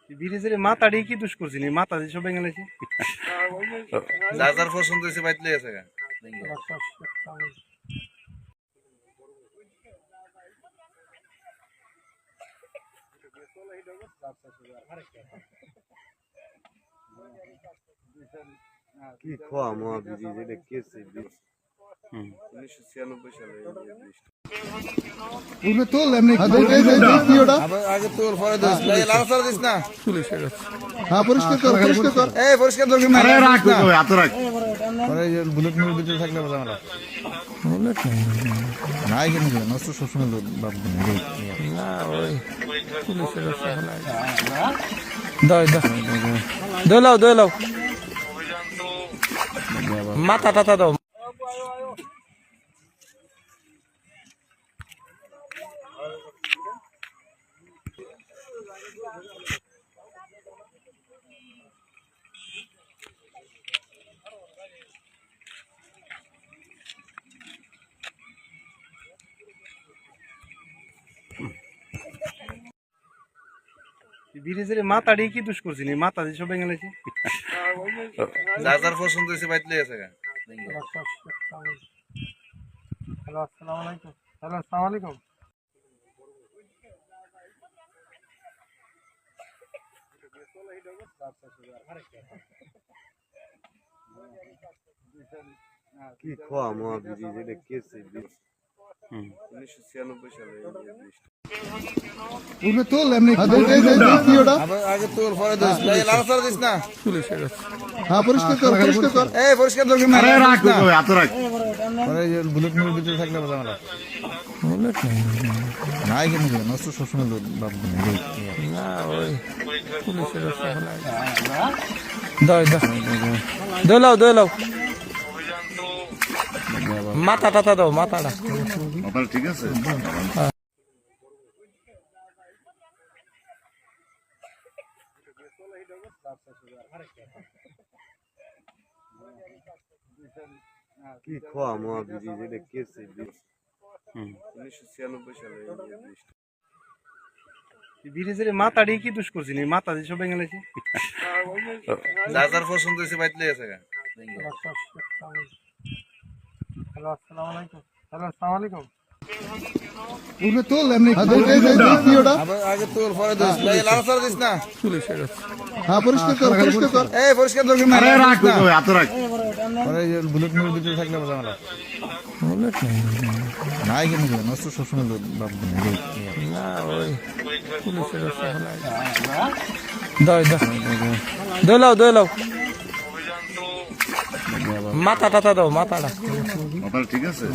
ব্রিজের মাথা দিয়ে কি দুষ করছিনি মাথা দিয়ে সব ভেঙে গেছে যার যার পছন্দ হয়েছে বাইতলে আছে গা কি খোয়া মা বিজি যেটা কেছে 1996 সালে উনি তোল এমনি কি ওটা আগে তোর পরে দোস লাল সার দিস না হ্যাঁ পরিষ্কার কর এই পরিষ্কার দরকার না আরে রাখ তো এত রাখ পরে বুলেট মিল ভিতরে থাকলে বাজা মারা বুলেট নাই কেন নষ্ট সবসময় বাপ না ওই পুলিশের সামনে দই লাও মাথা টাটা দাও ব্রিজের মাথা দিয়ে কি দুষ করছিনি মাথা দিয়ে সব ভেঙে গেছে যার যার পছন্দ হয়েছে বাইতলে আছে গা হ্যালো আসসালামু আলাইকুম হ্যালো আসসালামু আলাইকুম কি খোয়া মা বিজি যেটা কেছে 1996 সালে উনি তোল এমনি কি ওটা আগে তোর পরে দোস লাল সার দিস না হ্যাঁ পরিষ্কার কর এই পরিষ্কার দরকার না আরে রাখ তো এত রাখ পরে বুলেট মিল ভিতরে থাকলে বাজা মারা বুলেট নাই কেন নষ্ট সবসময় বাপ না ওই পুলিশের সামনে দই লাও মাথা টাটা দাও মাথাটা মাথা ঠিক আছে কি খোয়া মা বিজি যেটা কেছে 1996 সালে ব্রিজের মাথা দিয়ে কি দুষ করছিনি মাথা দিয়ে সব ভেঙে গেছে যার যার পছন্দ হয়েছে বাইতলে আছে গা হ্যালো আসসালামু আলাইকুম হ্যালো আসসালামু আলাইকুম উনি তোল এমনি কি ওটা আগে তোর পরে দোস লাল সার দিস না হ্যাঁ পরিষ্কার কর এই পরিষ্কার দরকার না আরে রাখ তো এত রাখ পরে বুলেট মিল ভিতরে থাকলে বাজা মারা বুলেট নাই কেন নষ্ট সবসময় বাপ না ওই পুলিশের সামনে দই লাও মাথা টাটা দাও মাথাটা মাথা ঠিক আছে